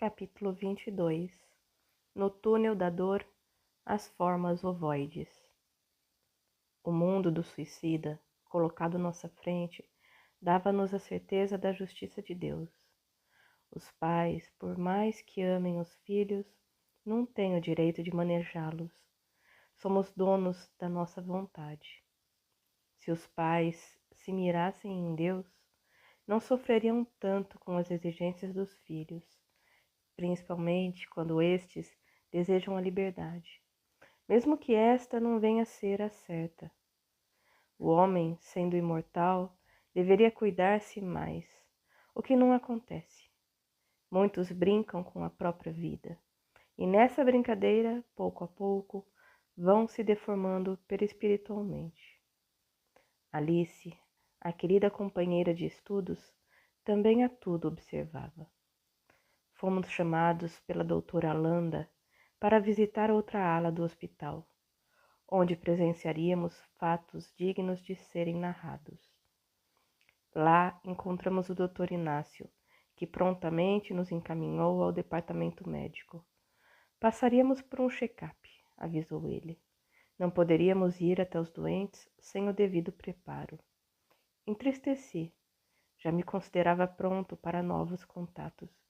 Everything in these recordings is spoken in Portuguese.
Capítulo 22. No túnel da dor, as formas ovoides. O mundo do suicida, colocado à nossa frente, dava-nos a certeza da justiça de Deus. Os pais, por mais que amem os filhos, não têm o direito de manejá-los. Somos donos da nossa vontade. Se os pais se mirassem em Deus, não sofreriam tanto com as exigências dos filhos, principalmente quando estes desejam a liberdade, mesmo que esta não venha a ser a certa. O homem, sendo imortal, deveria cuidar-se mais, o que não acontece. Muitos brincam com a própria vida, e nessa brincadeira, pouco a pouco, vão se deformando perispiritualmente. Alice, a querida companheira de estudos, também a tudo observava. Fomos chamados pela doutora Landa para visitar outra ala do hospital, onde presenciaríamos fatos dignos de serem narrados. Lá encontramos o Dr. Inácio, que prontamente nos encaminhou ao departamento médico. Passaríamos por um check-up, avisou ele. Não poderíamos ir até os doentes sem o devido preparo. Entristeci. Já me considerava pronto para novos contatos.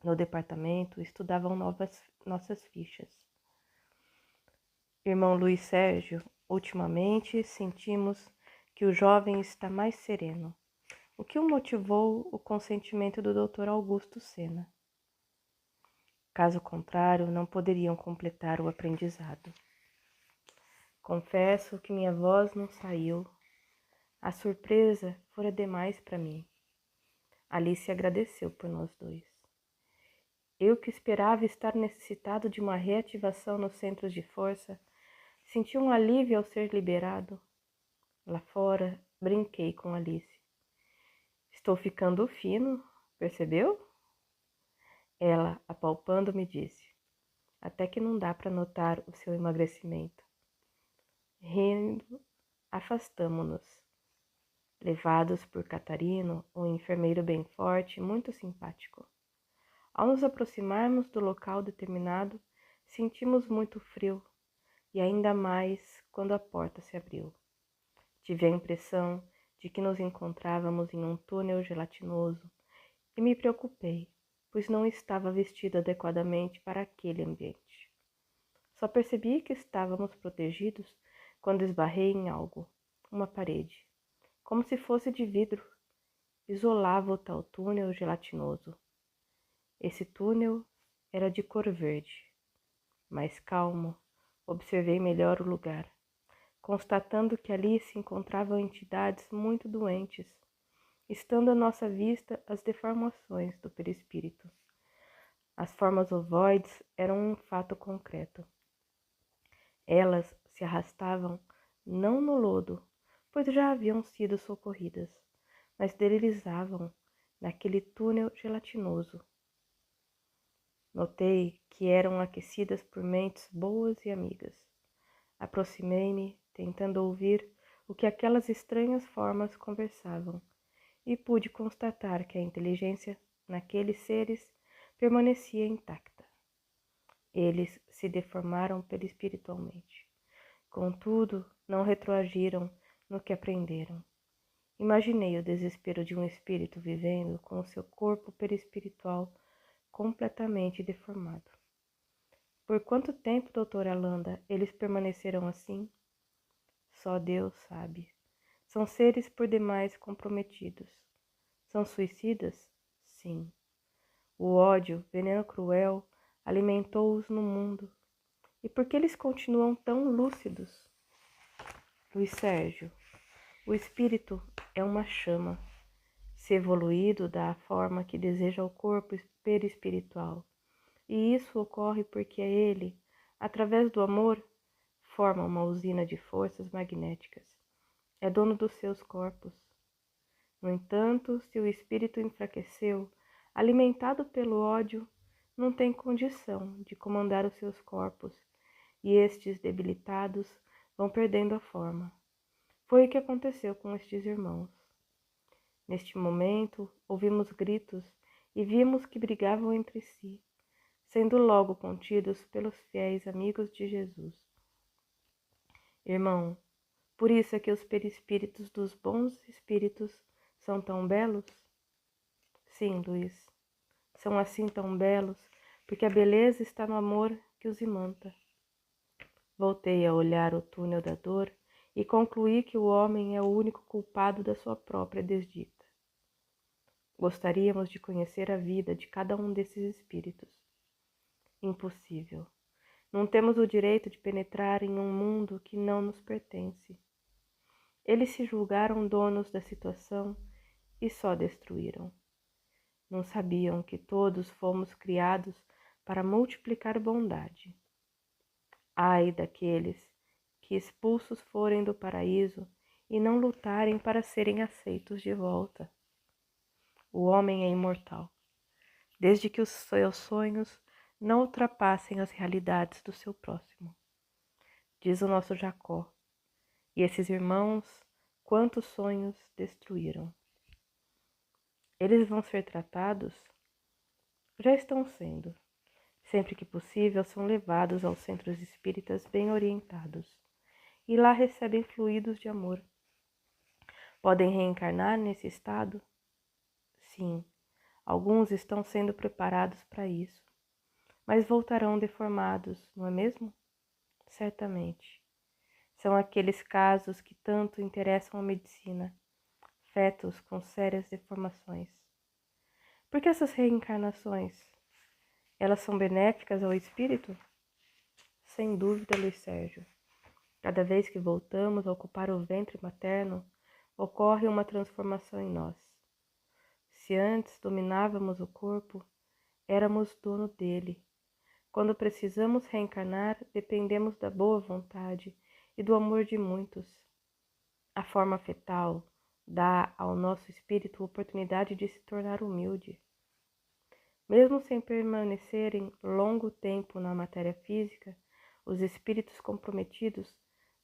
No departamento estudavam nossas fichas. Irmão Luiz Sérgio, ultimamente sentimos que o jovem está mais sereno, o que o motivou o consentimento do Dr. Augusto Sena. Caso contrário, não poderiam completar o aprendizado. Confesso que minha voz não saiu. A surpresa fora demais para mim. Alice agradeceu por nós dois. Eu, que esperava estar necessitado de uma reativação nos centros de força, senti um alívio ao ser liberado. Lá fora, brinquei com Alice. Estou ficando fino, percebeu? Ela, apalpando, me disse. Até que não dá para notar o seu emagrecimento. Rindo, afastamo-nos. Levados por Catarino, um enfermeiro bem forte e muito simpático. Ao nos aproximarmos do local determinado, sentimos muito frio, e ainda mais quando a porta se abriu. Tive a impressão de que nos encontrávamos em um túnel gelatinoso e me preocupei, pois não estava vestido adequadamente para aquele ambiente. Só percebi que estávamos protegidos quando esbarrei em algo, uma parede, como se fosse de vidro, isolava o tal túnel gelatinoso. Esse túnel era de cor verde. Mais calmo, observei melhor o lugar, constatando que ali se encontravam entidades muito doentes, estando à nossa vista as deformações do perispírito. As formas ovoides eram um fato concreto. Elas se arrastavam não no lodo, pois já haviam sido socorridas, mas deslizavam naquele túnel gelatinoso. Notei que eram aquecidas por mentes boas e amigas. Aproximei-me, tentando ouvir o que aquelas estranhas formas conversavam, e pude constatar que a inteligência naqueles seres permanecia intacta. Eles se deformaram perispiritualmente. Contudo, não retroagiram no que aprenderam. Imaginei o desespero de um espírito vivendo com o seu corpo perispiritual completamente deformado. Por quanto tempo, doutora Landa, eles permaneceram assim? Só Deus sabe. São seres por demais comprometidos. São suicidas? Sim. O ódio, veneno cruel, alimentou-os no mundo. E por que eles continuam tão lúcidos? Luiz Sérgio, o espírito é uma chama. Se evoluído dá a forma que deseja ao corpo perispiritual. E isso ocorre porque ele, através do amor, forma uma usina de forças magnéticas. É dono dos seus corpos. No entanto, se o espírito enfraqueceu, alimentado pelo ódio, não tem condição de comandar os seus corpos, e estes debilitados vão perdendo a forma. Foi o que aconteceu com estes irmãos. Neste momento, ouvimos gritos e vimos que brigavam entre si, sendo logo contidos pelos fiéis amigos de Jesus. Irmão, por isso é que os perispíritos dos bons espíritos são tão belos? Sim, Luiz, são assim tão belos, porque a beleza está no amor que os imanta. Voltei a olhar o túnel da dor e concluí que o homem é o único culpado da sua própria desdita. Gostaríamos de conhecer a vida de cada um desses espíritos. Impossível. Não temos o direito de penetrar em um mundo que não nos pertence. Eles se julgaram donos da situação e só destruíram. Não sabiam que todos fomos criados para multiplicar bondade. Ai daqueles que expulsos forem do paraíso e não lutarem para serem aceitos de volta. O homem é imortal, desde que os seus sonhos não ultrapassem as realidades do seu próximo. Diz o nosso Jacó, e esses irmãos, quantos sonhos destruíram. Eles vão ser tratados? Já estão sendo. Sempre que possível, são levados aos centros espíritas bem orientados, e lá recebem fluidos de amor. Podem reencarnar nesse estado? Sim, alguns estão sendo preparados para isso, mas voltarão deformados, não é mesmo? Certamente. São aqueles casos que tanto interessam a medicina, fetos com sérias deformações. Por que essas reencarnações? Elas são benéficas ao espírito? Sem dúvida, Luiz Sérgio. Cada vez que voltamos a ocupar o ventre materno, ocorre uma transformação em nós. Se antes dominávamos o corpo, éramos dono dele. Quando precisamos reencarnar, dependemos da boa vontade e do amor de muitos. A forma fetal dá ao nosso espírito a oportunidade de se tornar humilde. Mesmo sem permanecerem longo tempo na matéria física, os espíritos comprometidos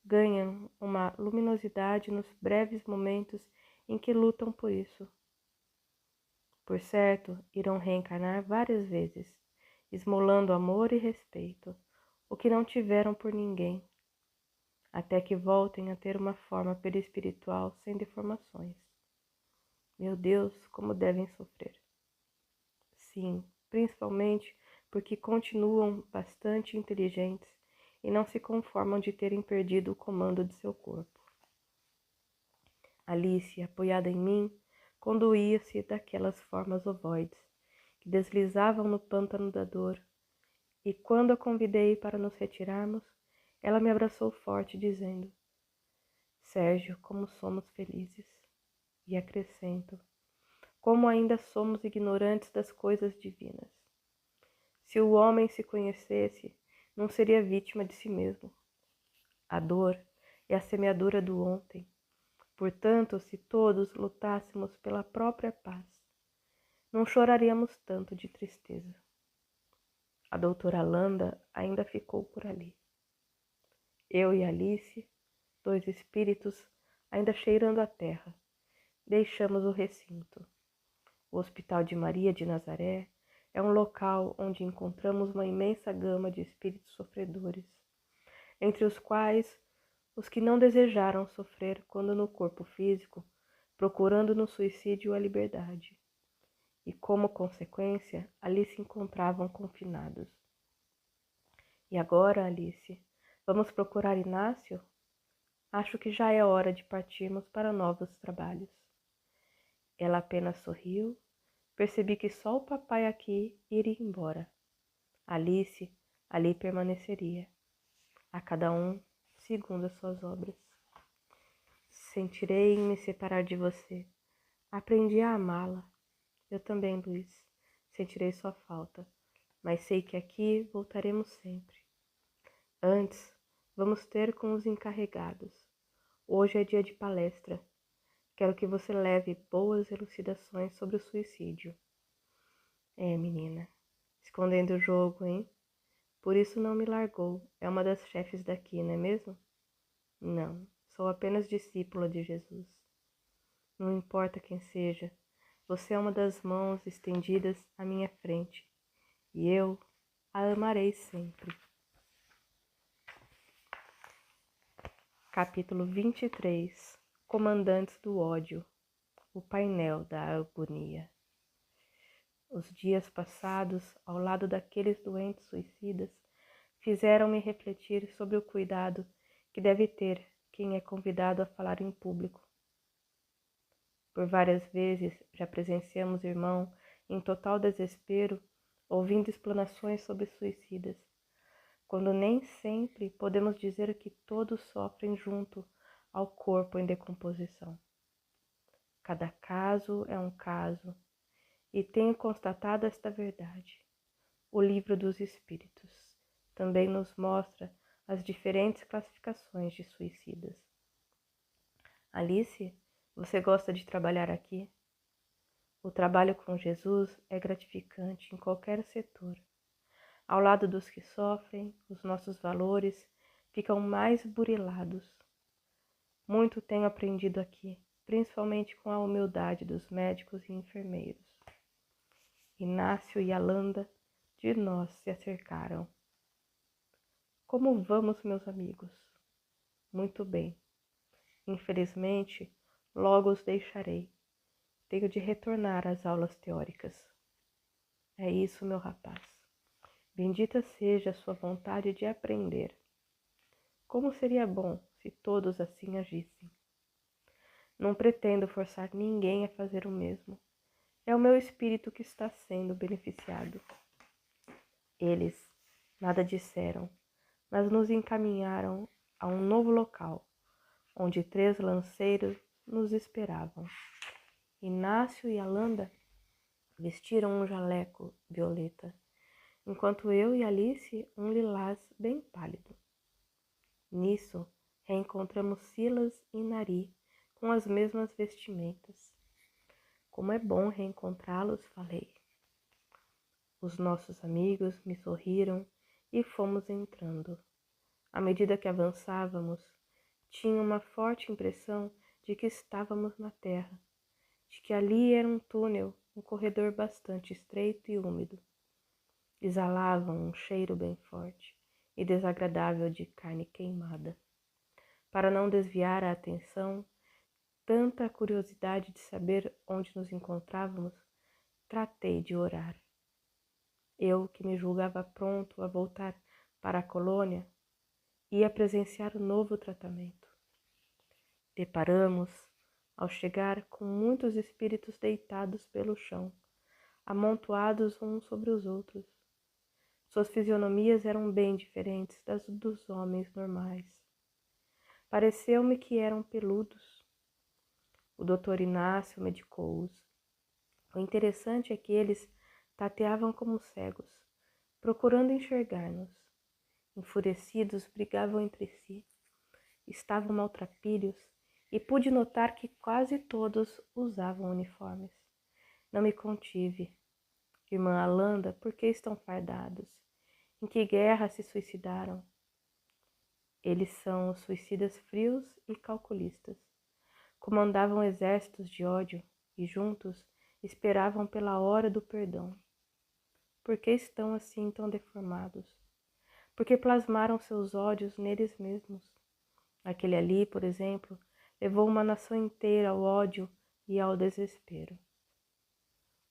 ganham uma luminosidade nos breves momentos em que lutam por isso. Por certo, irão reencarnar várias vezes, esmolando amor e respeito, o que não tiveram por ninguém, até que voltem a ter uma forma perispiritual sem deformações. Meu Deus, como devem sofrer! Sim, principalmente porque continuam bastante inteligentes e não se conformam de terem perdido o comando de seu corpo. Alice, apoiada em mim, conduía-se daquelas formas ovoides que deslizavam no pântano da dor, e quando a convidei para nos retirarmos, ela me abraçou forte, dizendo: Sérgio, como somos felizes! E acrescento: como ainda somos ignorantes das coisas divinas. Se o homem se conhecesse, não seria vítima de si mesmo. A dor é a semeadura do ontem. Portanto, se todos lutássemos pela própria paz, não choraríamos tanto de tristeza. A doutora Landa ainda ficou por ali. Eu e Alice, dois espíritos ainda cheirando a terra, deixamos o recinto. O Hospital de Maria de Nazaré é um local onde encontramos uma imensa gama de espíritos sofredores, entre os quais os que não desejaram sofrer quando no corpo físico, procurando no suicídio a liberdade, e como consequência ali se encontravam confinados. E agora, Alice, vamos procurar Inácio? Acho que já é hora de partirmos para novos trabalhos. Ela apenas sorriu. Percebi que só o papai aqui iria embora. Alice ali permaneceria, a cada um segundo as suas obras. Sentirei em me separar de você. Aprendi a amá-la. Eu também, Luiz. Sentirei sua falta, mas sei que aqui voltaremos sempre. Antes, vamos ter com os encarregados. Hoje é dia de palestra. Quero que você leve boas elucidações sobre o suicídio. É, menina, escondendo o jogo, hein? Por isso não me largou. É uma das chefes daqui, não é mesmo? Não, sou apenas discípula de Jesus. Não importa quem seja, Você é uma das mãos estendidas à minha frente, e eu a amarei sempre. Capítulo 23. Comandantes do ódio. O painel da agonia. Os dias passados, ao lado daqueles doentes suicidas, fizeram-me refletir sobre o cuidado que deve ter quem é convidado a falar em público. Por várias vezes já presenciamos irmão em total desespero, ouvindo explanações sobre suicidas, quando nem sempre podemos dizer que todos sofrem junto ao corpo em decomposição. Cada caso é um caso, e tenho constatado esta verdade. O livro dos Espíritos também nos mostra as diferentes classificações de suicidas. Alice, você gosta de trabalhar aqui? O trabalho com Jesus é gratificante em qualquer setor. Ao lado dos que sofrem, os nossos valores ficam mais burilados. Muito tenho aprendido aqui, principalmente com a humildade dos médicos e enfermeiros. Inácio e Alanda de nós se acercaram. Como vamos, meus amigos? Muito bem. Infelizmente, logo os deixarei. Tenho de retornar às aulas teóricas. É isso, meu rapaz. Bendita seja a sua vontade de aprender. Como seria bom se todos assim agissem. Não pretendo forçar ninguém a fazer o mesmo. É o meu espírito que está sendo beneficiado. Eles nada disseram, mas nos encaminharam a um novo local, onde 3 lanceiros nos esperavam. Inácio e Alanda vestiram um jaleco violeta, enquanto eu e Alice um lilás bem pálido. Nisso, reencontramos Silas e Nari com as mesmas vestimentas. Como é bom reencontrá-los, falei. Os nossos amigos me sorriram e fomos entrando. À medida que avançávamos, tinha uma forte impressão de que estávamos na terra, de que ali era um túnel, um corredor bastante estreito e úmido. Exalavam um cheiro bem forte e desagradável de carne queimada. Para não desviar a atenção, tanta curiosidade de saber onde nos encontrávamos, tratei de orar. Eu, que me julgava pronto a voltar para a colônia, ia presenciar o novo tratamento. Deparamos, ao chegar, com muitos espíritos deitados pelo chão, amontoados uns sobre os outros. Suas fisionomias eram bem diferentes das dos homens normais. Pareceu-me que eram peludos. O doutor Inácio medicou-os. O interessante é que eles tateavam como cegos, procurando enxergar-nos. Enfurecidos, brigavam entre si. Estavam maltrapilhos e pude notar que quase todos usavam uniformes. Não me contive. Irmã Alanda, por que estão fardados? Em que guerra se suicidaram? Eles são os suicidas frios e calculistas. Comandavam exércitos de ódio e juntos esperavam pela hora do perdão. Por que estão assim tão deformados? Porque plasmaram seus ódios neles mesmos. Aquele ali, por exemplo, levou uma nação inteira ao ódio e ao desespero.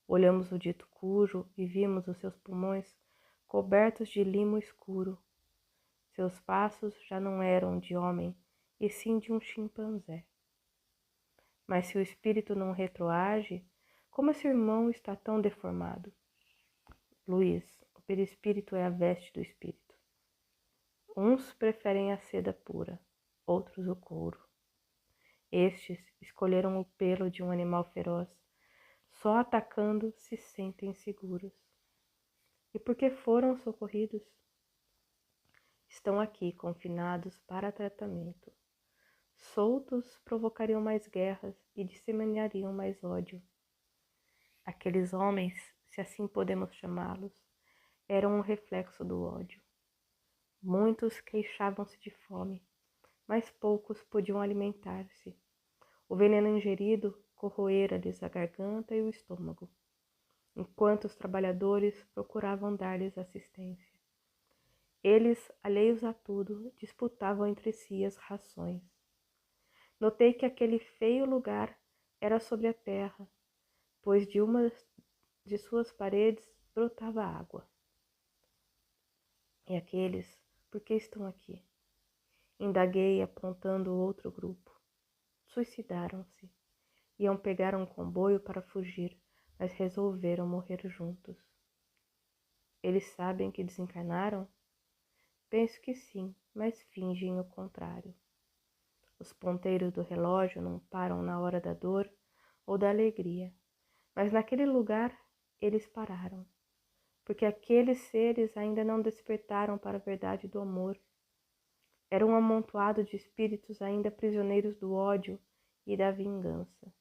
Olhamos o dito cujo e vimos os seus pulmões cobertos de limo escuro. Seus passos já não eram de homem, e sim de um chimpanzé. Mas se o espírito não retroage, como esse irmão está tão deformado? Luiz, o perispírito é a veste do espírito. Uns preferem a seda pura, outros o couro. Estes escolheram o pelo de um animal feroz. Só atacando se sentem seguros. E por que foram socorridos? Estão aqui confinados para tratamento. Soltos provocariam mais guerras e disseminariam mais ódio. Aqueles homens, se assim podemos chamá-los, eram um reflexo do ódio. Muitos queixavam-se de fome, mas poucos podiam alimentar-se. O veneno ingerido corroera-lhes a garganta e o estômago, enquanto os trabalhadores procuravam dar-lhes assistência. Eles, alheios a tudo, disputavam entre si as rações. Notei que aquele feio lugar era sobre a terra, pois de uma de suas paredes brotava água. E aqueles, por que estão aqui? Indaguei, apontando outro grupo. Suicidaram-se. Iam pegar um comboio para fugir, mas resolveram morrer juntos. Eles sabem que desencarnaram? Penso que sim, mas fingem o contrário. Os ponteiros do relógio não param na hora da dor ou da alegria, mas naquele lugar eles pararam, porque aqueles seres ainda não despertaram para a verdade do amor. Era um amontoado de espíritos ainda prisioneiros do ódio e da vingança.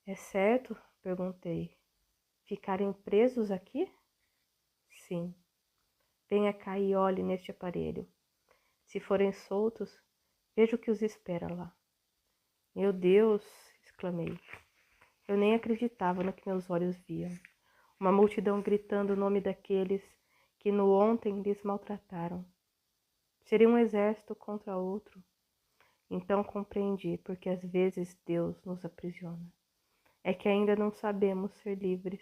É certo? Perguntei. Ficarem presos aqui? Sim. Venha cá e olhe neste aparelho. Se forem soltos, veja o que os espera lá. Meu Deus! Exclamei. Eu nem acreditava no que meus olhos viam. Uma multidão gritando o nome daqueles que no ontem lhes maltrataram. Seria um exército contra outro. Então compreendi porque às vezes Deus nos aprisiona. É que ainda não sabemos ser livres.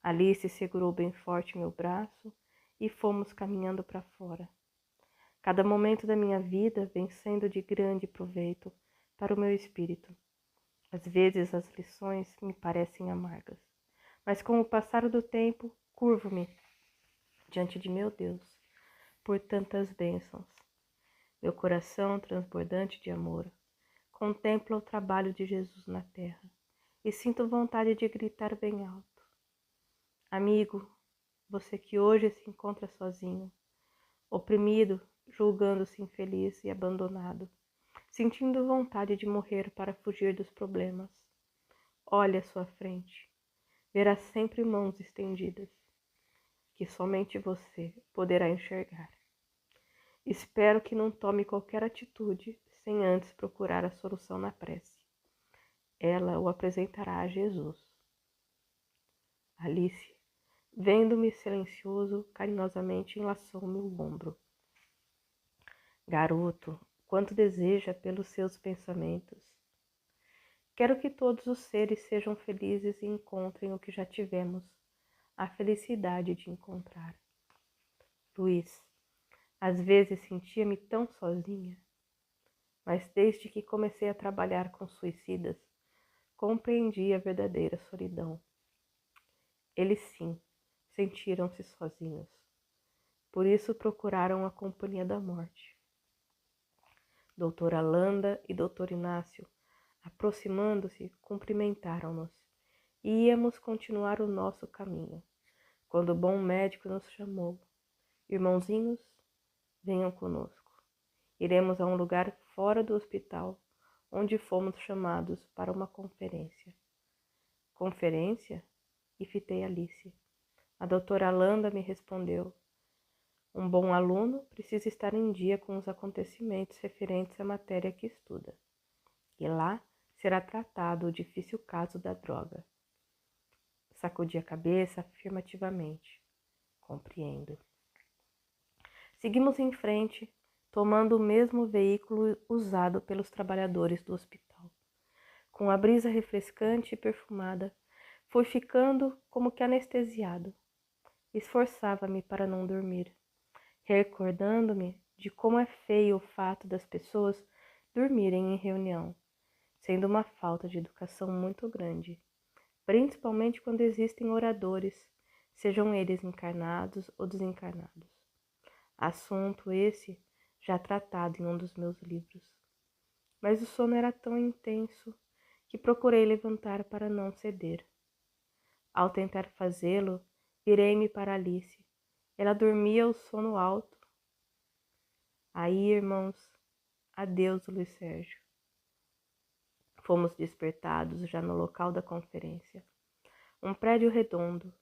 Alice segurou bem forte meu braço e fomos caminhando para fora. Cada momento da minha vida vem sendo de grande proveito para o meu espírito. Às vezes as lições me parecem amargas, mas com o passar do tempo, curvo-me diante de meu Deus por tantas bênçãos. Meu coração transbordante de amor contempla o trabalho de Jesus na terra e sinto vontade de gritar bem alto. Amigo, você que hoje se encontra sozinho, oprimido, julgando-se infeliz e abandonado, sentindo vontade de morrer para fugir dos problemas, olhe à sua frente. Verá sempre mãos estendidas, que somente você poderá enxergar. Espero que não tome qualquer atitude sem antes procurar a solução na prece. Ela o apresentará a Jesus. Alice, vendo-me silencioso, carinhosamente enlaçou-me o ombro. Garoto, quanto deseja pelos seus pensamentos. Quero que todos os seres sejam felizes e encontrem o que já tivemos, a felicidade de encontrar. Luiz, às vezes sentia-me tão sozinha, mas desde que comecei a trabalhar com suicidas, compreendi a verdadeira solidão. Eles sim, sentiram-se sozinhos. Por isso procuraram a companhia da morte. Doutora Landa e Doutor Inácio, aproximando-se, cumprimentaram-nos e íamos continuar o nosso caminho, quando o bom médico nos chamou. Irmãozinhos, venham conosco. Iremos a um lugar fora do hospital, onde fomos chamados para uma conferência. Conferência? E fitei Alice. A doutora Landa me respondeu. Um bom aluno precisa estar em dia com os acontecimentos referentes à matéria que estuda. E lá será tratado o difícil caso da droga. Sacudi a cabeça afirmativamente. Compreendo. Seguimos em frente, tomando o mesmo veículo usado pelos trabalhadores do hospital. Com a brisa refrescante e perfumada, fui ficando como que anestesiado. Esforçava-me para não dormir, recordando-me de como é feio o fato das pessoas dormirem em reunião, sendo uma falta de educação muito grande, principalmente quando existem oradores, sejam eles encarnados ou desencarnados. Assunto esse já tratado em um dos meus livros. Mas o sono era tão intenso que procurei levantar para não ceder. Ao tentar fazê-lo, virei-me para Alice. Ela dormia o sono alto. Aí, irmãos, adeus, Luiz Sérgio. Fomos despertados já no local da conferência. Um prédio redondo,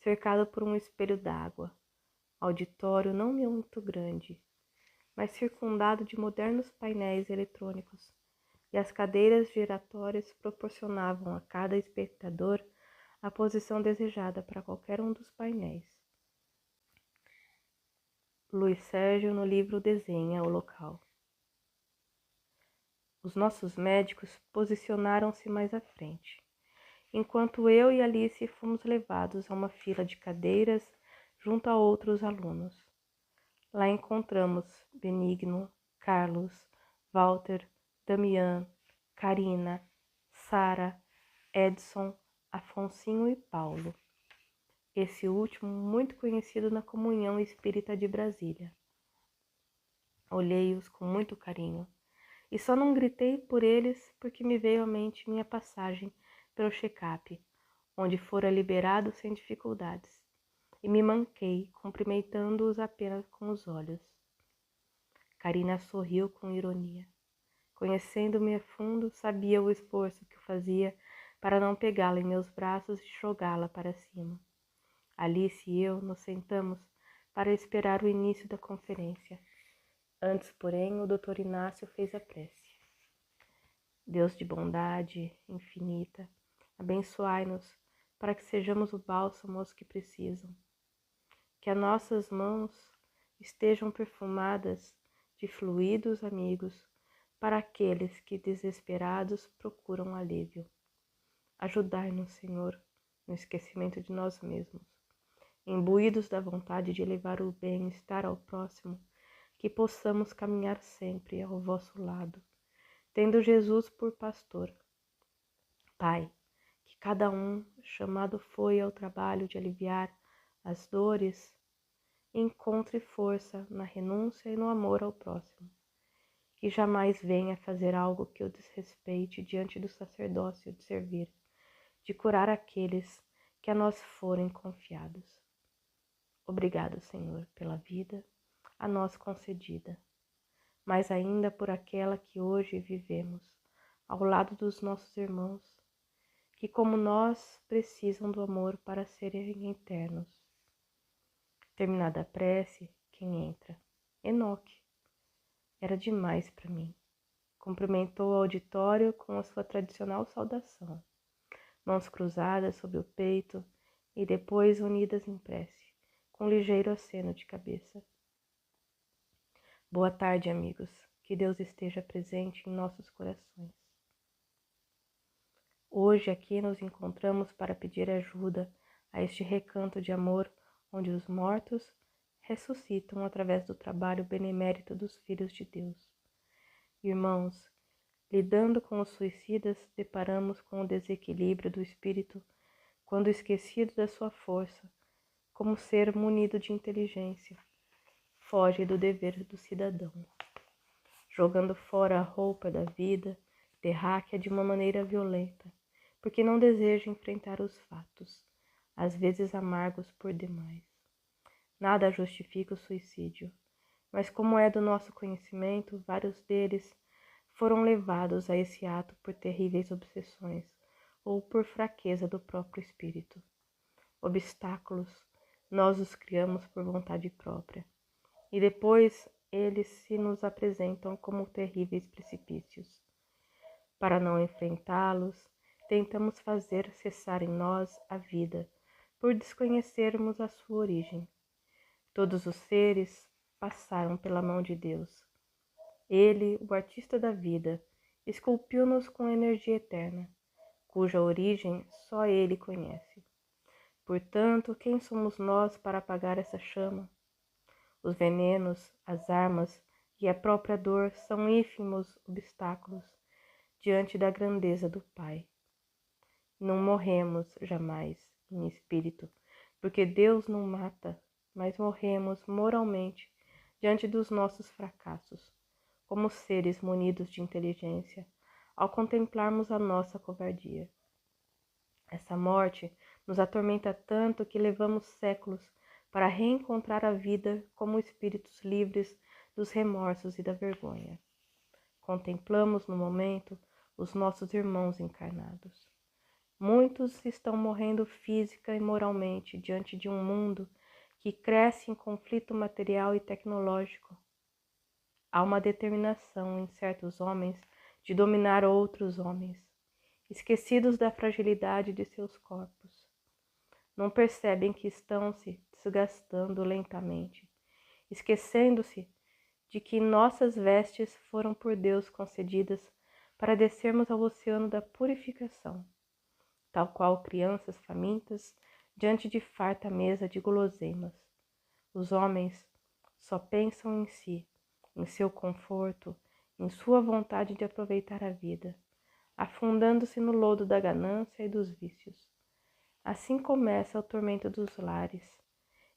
cercado por um espelho d'água. Auditório não muito grande, mas circundado de modernos painéis eletrônicos, e as cadeiras giratórias proporcionavam a cada espectador a posição desejada para qualquer um dos painéis. Luiz Sérgio no livro desenha o local. Os nossos médicos posicionaram-se mais à frente, enquanto eu e Alice fomos levados a uma fila de cadeiras junto a outros alunos. Lá encontramos Benigno, Carlos, Walter, Damian, Karina, Sara, Edson, Afonsinho e Paulo. Esse último muito conhecido na Comunhão Espírita de Brasília. Olhei-os com muito carinho e só não gritei por eles porque me veio à mente minha passagem pelo check-up, onde fora liberado sem dificuldades, e me manquei, cumprimentando-os apenas com os olhos. Karina sorriu com ironia. Conhecendo-me a fundo, sabia o esforço que eu fazia para não pegá-la em meus braços e jogá-la para cima. Alice e eu nos sentamos para esperar o início da conferência. Antes, porém, o Dr. Inácio fez a prece. Deus de bondade infinita, abençoai-nos para que sejamos o bálsamo aos que precisam. Que as nossas mãos estejam perfumadas de fluidos amigos para aqueles que desesperados procuram alívio. Ajudai-nos, Senhor, no esquecimento de nós mesmos, imbuídos da vontade de levar o bem-estar ao próximo, que possamos caminhar sempre ao vosso lado, tendo Jesus por pastor. Pai, que cada um chamado foi ao trabalho de aliviar as dores, encontre força na renúncia e no amor ao próximo, que jamais venha fazer algo que o desrespeite diante do sacerdócio de servir, de curar aqueles que a nós forem confiados. Obrigado, Senhor, pela vida a nós concedida, mas ainda por aquela que hoje vivemos, ao lado dos nossos irmãos, que como nós precisam do amor para serem eternos. Terminada a prece, quem entra? Enoque. Era demais para mim. Cumprimentou o auditório com a sua tradicional saudação, mãos cruzadas sobre o peito e depois unidas em prece, com ligeiro aceno de cabeça. Boa tarde, amigos. Que Deus esteja presente em nossos corações. Hoje aqui nos encontramos para pedir ajuda a este recanto de amor onde os mortos ressuscitam através do trabalho benemérito dos filhos de Deus. Irmãos, lidando com os suicidas, deparamos com o desequilíbrio do espírito quando esquecido da sua força, como ser munido de inteligência, foge do dever do cidadão. Jogando fora a roupa da vida, derraque-a de uma maneira violenta, porque não deseja enfrentar os fatos, às vezes amargos por demais. Nada justifica o suicídio, mas como é do nosso conhecimento, vários deles foram levados a esse ato por terríveis obsessões ou por fraqueza do próprio espírito. Obstáculos, nós os criamos por vontade própria, e depois eles se nos apresentam como terríveis precipícios. Para não enfrentá-los, tentamos fazer cessar em nós a vida, por desconhecermos a sua origem. Todos os seres passaram pela mão de Deus. Ele, o artista da vida, esculpiu-nos com energia eterna, cuja origem só ele conhece. Portanto, quem somos nós para apagar essa chama? Os venenos, as armas e a própria dor são ínfimos obstáculos diante da grandeza do Pai. Não morremos jamais em espírito, porque Deus não mata, mas morremos moralmente diante dos nossos fracassos, como seres munidos de inteligência, ao contemplarmos a nossa covardia. Essa morte nos atormenta tanto que levamos séculos para reencontrar a vida como espíritos livres dos remorsos e da vergonha. Contemplamos no momento os nossos irmãos encarnados. Muitos estão morrendo física e moralmente diante de um mundo que cresce em conflito material e tecnológico. Há uma determinação em certos homens de dominar outros homens, esquecidos da fragilidade de seus corpos. Não percebem que estão se desgastando lentamente, esquecendo-se de que nossas vestes foram por Deus concedidas para descermos ao oceano da purificação, tal qual crianças famintas diante de farta mesa de guloseimas. Os homens só pensam em si, em seu conforto, em sua vontade de aproveitar a vida, afundando-se no lodo da ganância e dos vícios. Assim começa o tormento dos lares,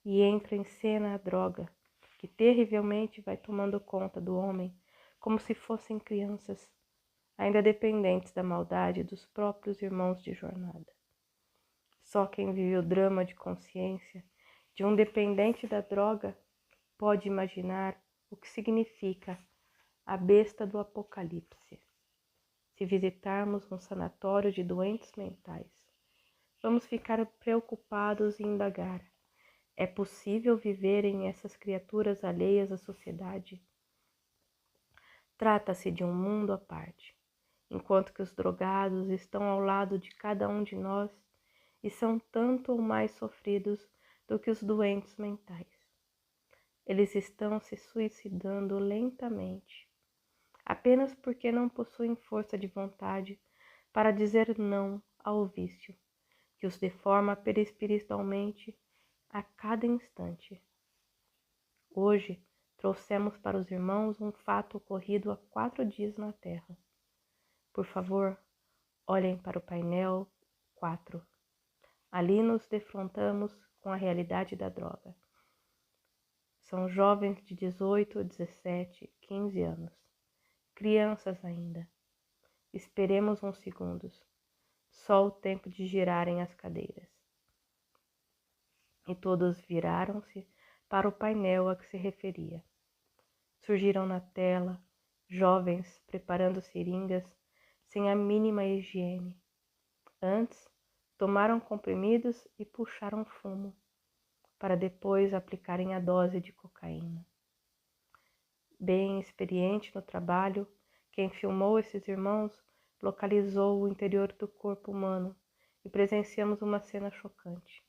e entra em cena a droga, que terrivelmente vai tomando conta do homem como se fossem crianças, ainda dependentes da maldade dos próprios irmãos de jornada. Só quem vive o drama de consciência de um dependente da droga pode imaginar o que significa a besta do Apocalipse. Se visitarmos um sanatório de doentes mentais, vamos ficar preocupados e indagar: é possível viverem essas criaturas alheias à sociedade? Trata-se de um mundo à parte, enquanto que os drogados estão ao lado de cada um de nós e são tanto ou mais sofridos do que os doentes mentais. Eles estão se suicidando lentamente, apenas porque não possuem força de vontade para dizer não ao vício, que os deforma perispiritualmente a cada instante. Hoje, trouxemos para os irmãos um fato ocorrido há 4 dias na Terra. Por favor, olhem para o painel 4. Ali nos defrontamos com a realidade da droga. São jovens de 18, 17, 15 anos. Crianças ainda. Esperemos uns segundos. Só o tempo de girarem as cadeiras. E todos viraram-se para o painel a que se referia. Surgiram na tela jovens preparando seringas sem a mínima higiene. Antes, tomaram comprimidos e puxaram fumo, para depois aplicarem a dose de cocaína. Bem experiente no trabalho, quem filmou esses irmãos localizou o interior do corpo humano e presenciamos uma cena chocante.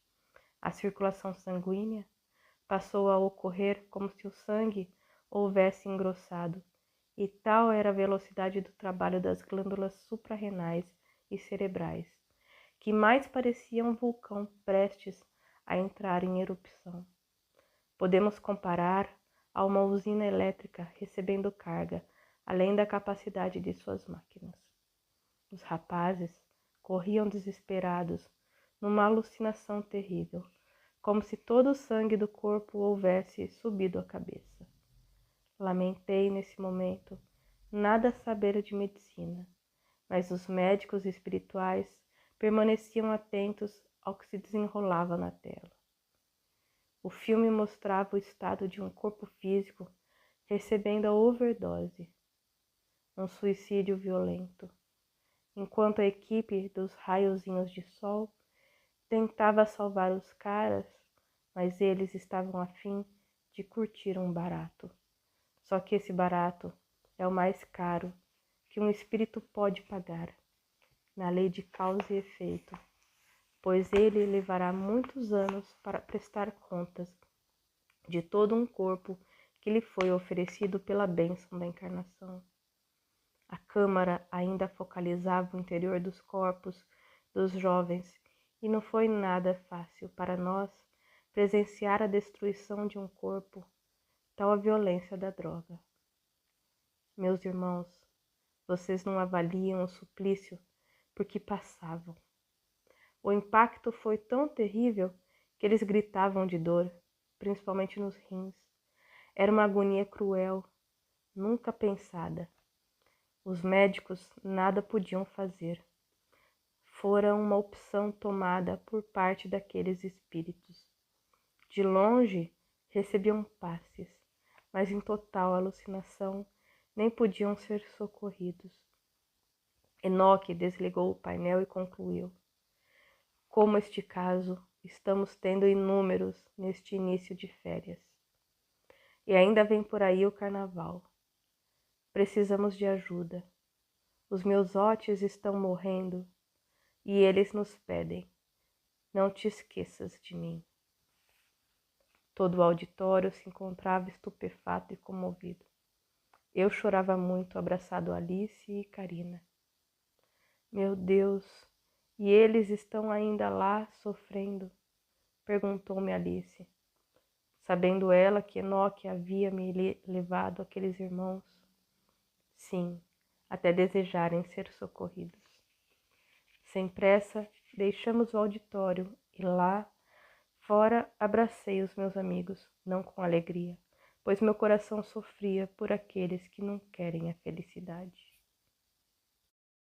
A circulação sanguínea passou a ocorrer como se o sangue houvesse engrossado, e tal era a velocidade do trabalho das glândulas suprarrenais e cerebrais, que mais parecia um vulcão prestes a entrar em erupção. Podemos comparar a uma usina elétrica recebendo carga, além da capacidade de suas máquinas. Os rapazes corriam desesperados, numa alucinação terrível, como se todo o sangue do corpo houvesse subido à cabeça. Lamentei nesse momento nada saber de medicina, mas os médicos espirituais permaneciam atentos ao que se desenrolava na tela. O filme mostrava o estado de um corpo físico recebendo a overdose, um suicídio violento, enquanto a equipe dos raiozinhos de sol tentava salvar os caras, mas eles estavam a fim de curtir um barato. Só que esse barato é o mais caro que um espírito pode pagar, na lei de causa e efeito, pois ele levará muitos anos para prestar contas de todo um corpo que lhe foi oferecido pela bênção da encarnação. A câmara ainda focalizava o interior dos corpos dos jovens e não foi nada fácil para nós presenciar a destruição de um corpo, tal a violência da droga. Meus irmãos, vocês não avaliam o suplício por que passavam. O impacto foi tão terrível que eles gritavam de dor, principalmente nos rins. Era uma agonia cruel, nunca pensada. Os médicos nada podiam fazer. Fora uma opção tomada por parte daqueles espíritos. De longe recebiam passes, mas em total alucinação nem podiam ser socorridos. Enoque desligou o painel e concluiu: como este caso estamos tendo inúmeros neste início de férias. E ainda vem por aí o carnaval. Precisamos de ajuda. Os meus ótios estão morrendo e eles nos pedem: não te esqueças de mim. Todo o auditório se encontrava estupefato e comovido. Eu chorava muito, abraçado a Alice e Carina. Meu Deus, e eles estão ainda lá sofrendo? Perguntou-me Alice, sabendo ela que Enoque havia me levado aqueles irmãos. Sim, até desejarem ser socorridos. Sem pressa, deixamos o auditório e lá fora abracei os meus amigos, não com alegria, pois meu coração sofria por aqueles que não querem a felicidade.